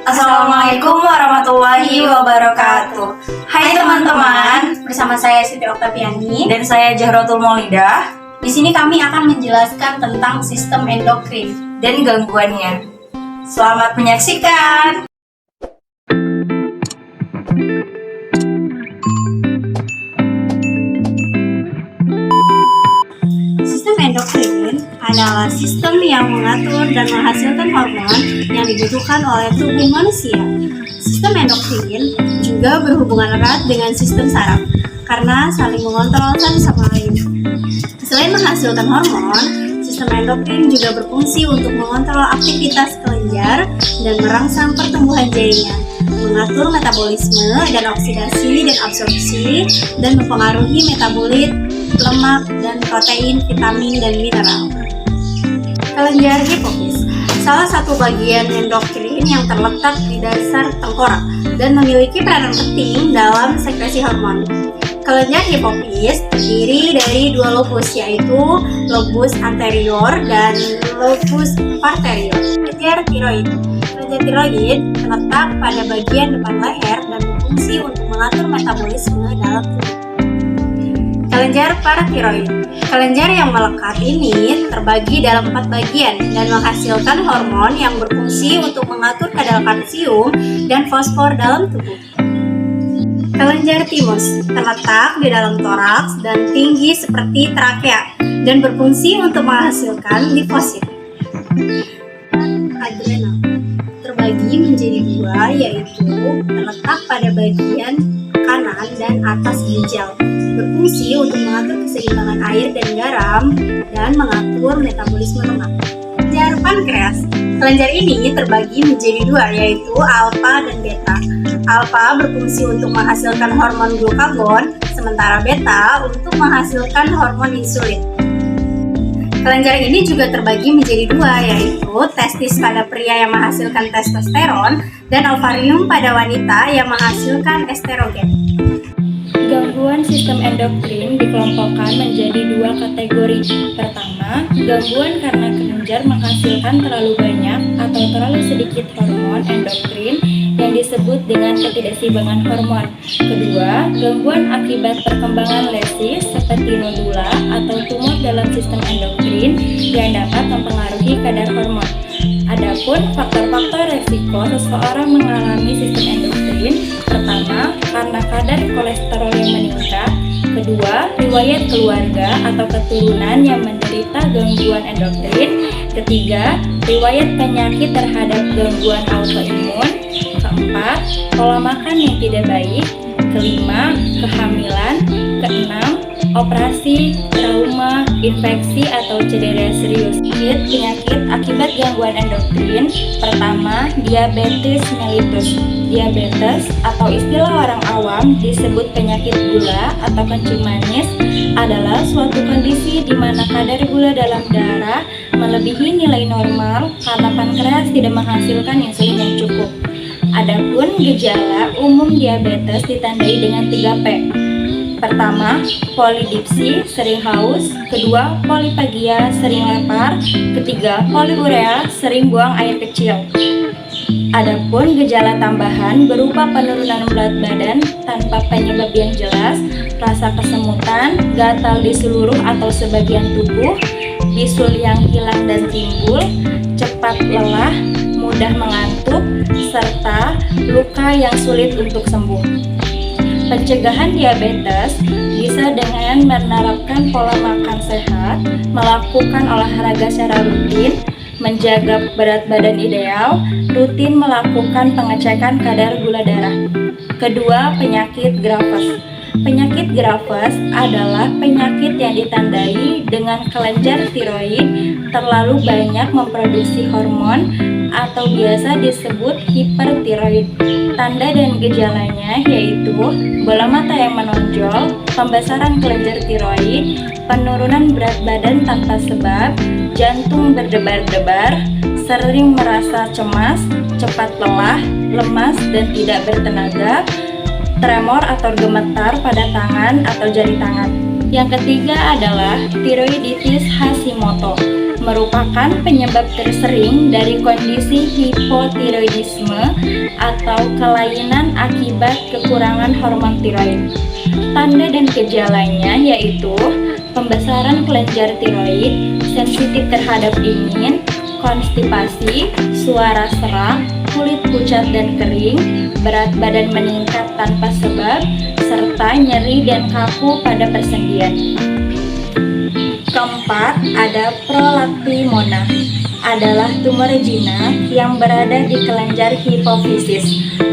Assalamualaikum warahmatullahi wabarakatuh. Hai teman-teman, bersama saya Siti Oktaviani dan saya Jahrotul Maulidah. Di sini kami akan menjelaskan tentang sistem endokrin dan gangguannya. Selamat menyaksikan. Sistem endokrin adalah sistem yang mengatur dan menghasilkan hormon yang dibutuhkan oleh tubuh manusia. Sistem endokrin juga berhubungan erat dengan sistem saraf karena saling mengontrol satu sama lain. Selain menghasilkan hormon, sistem endokrin juga berfungsi untuk mengontrol aktivitas kelenjar dan merangsang pertumbuhan jaringan, mengatur metabolisme dan oksidasi dan absorpsi, dan mempengaruhi metabolit, lemak, dan protein, vitamin, dan mineral. Kelenjar hipofis, salah satu bagian endokrin yang terletak di dasar tengkorak dan memiliki peranan penting dalam sekresi hormon. Kelenjar hipofis terdiri dari dua lobus, yaitu lobus anterior dan lobus posterior. Kelenjar tiroid terletak pada bagian depan leher dan berfungsi untuk mengatur metabolisme dalam tubuh. Kelenjar paratiroid. Kelenjar yang melekat ini terbagi dalam 4 bagian dan menghasilkan hormon yang berfungsi untuk mengatur kadar kalsium dan fosfor dalam tubuh. Kelenjar timus terletak di dalam toraks dan tinggi seperti trakea dan berfungsi untuk menghasilkan limfosit. Adrenal terbagi menjadi 2, yaitu terletak pada bagian kanan dan atas ginjal, berfungsi untuk mengatur keseimbangan air dan garam dan mengatur metabolisme lemak. Kelenjar pankreas. Kelenjar ini terbagi menjadi 2, yaitu alfa dan beta. Alfa berfungsi untuk menghasilkan hormon glukagon, sementara beta untuk menghasilkan hormon insulin. Kelenjar ini juga terbagi menjadi 2, yaitu testis pada pria yang menghasilkan testosteron dan ovarium pada wanita yang menghasilkan estrogen. Gangguan sistem endokrin dikelompokkan menjadi 2 kategori. Pertama, gangguan karena kelenjar menghasilkan terlalu banyak atau terlalu sedikit hormon endokrin yang disebut dengan ketidakseimbangan hormon. Kedua, gangguan akibat perkembangan lesi seperti nodula atau tumor dalam sistem endokrin yang dapat mempengaruhi kadar hormon. Adapun faktor-faktor resiko seseorang mengalami sistem endokrin: pertama, karena kadar kolesterol yang meningkat. Kedua, riwayat keluarga atau keturunan yang menderita gangguan endokrin. Ketiga, riwayat penyakit terhadap gangguan autoimun. Keempat, pola makan yang tidak baik. Kelima, kehamilan. Keenam, operasi, trauma, infeksi atau cedera serius. Penyakit akibat gangguan endokrin. Pertama, diabetes mellitus. Diabetes atau istilah orang awam disebut penyakit gula atau kencing manis adalah suatu kondisi di mana kadar gula dalam darah melebihi nilai normal karena pankreas tidak menghasilkan insulin yang cukup. Adapun gejala umum diabetes ditandai dengan 3P. Pertama, polidipsi, sering haus. Kedua, polipagia, sering lapar. Ketiga, poliurea, sering buang air kecil. Adapun gejala tambahan berupa penurunan berat badan tanpa penyebab yang jelas, rasa kesemutan, gatal di seluruh atau sebagian tubuh, bisul yang hilang dan timbul, cepat lelah, mudah mengantuk, serta luka yang sulit untuk sembuh. Pencegahan diabetes bisa dengan menerapkan pola makan sehat, melakukan olahraga secara rutin, menjaga berat badan ideal, rutin melakukan pengecekan kadar gula darah. Kedua, penyakit Graves. Penyakit Graves adalah penyakit yang ditandai dengan kelenjar tiroid terlalu banyak memproduksi hormon atau biasa disebut hipertiroid. Tanda dan gejalanya yaitu bola mata yang menonjol, pembesaran kelenjar tiroid, penurunan berat badan tanpa sebab, jantung berdebar-debar, sering merasa cemas, cepat lelah, lemas dan tidak bertenaga, tremor atau gemetar pada tangan atau jari tangan. Yang ketiga adalah tiroiditis Hashimoto, merupakan penyebab tersering dari kondisi hipotiroidisme atau kelainan akibat kekurangan hormon tiroid. Tanda dan gejalanya yaitu pembesaran kelenjar tiroid, sensitif terhadap dingin, konstipasi, suara serak, kulit pucat dan kering, berat badan meningkat tanpa sebab, serta nyeri dan kaku pada persendian. Keempat, ada prolaktimona, adalah tumor jinak yang berada di kelenjar hipofisis.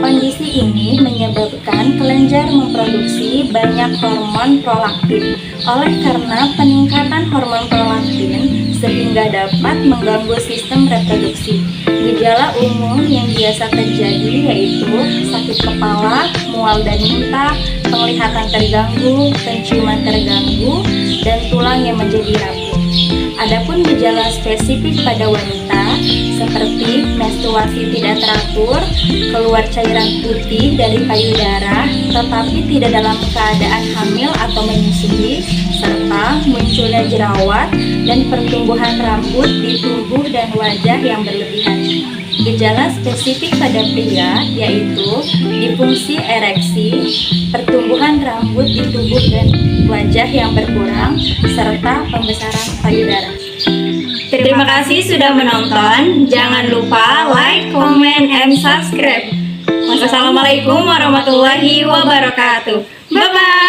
Kondisi ini menyebabkan kelenjar memproduksi banyak hormon prolaktin. Oleh karena peningkatan hormon prolaktin sehingga dapat mengganggu sistem reproduksi. Gejala umum yang biasa terjadi yaitu sakit kepala, mual dan muntah, penglihatan terganggu, penciuman terganggu, dan tulang yang menjadi rapuh. Adapun gejala spesifik pada wanita seperti menstruasi tidak teratur, keluar cairan putih dari payudara tetapi tidak dalam keadaan hamil atau menyusui, serta munculnya jerawat dan pertumbuhan rambut di tubuh dan wajah yang berlebihan. Gejala spesifik pada pria yaitu disfungsi ereksi, pertumbuhan rambut di tubuh dan wajah yang berkurang, serta pembesaran payudara. Terima kasih sudah menonton. Jangan lupa like, comment, and subscribe. Wassalamualaikum warahmatullahi wabarakatuh. Bye-bye.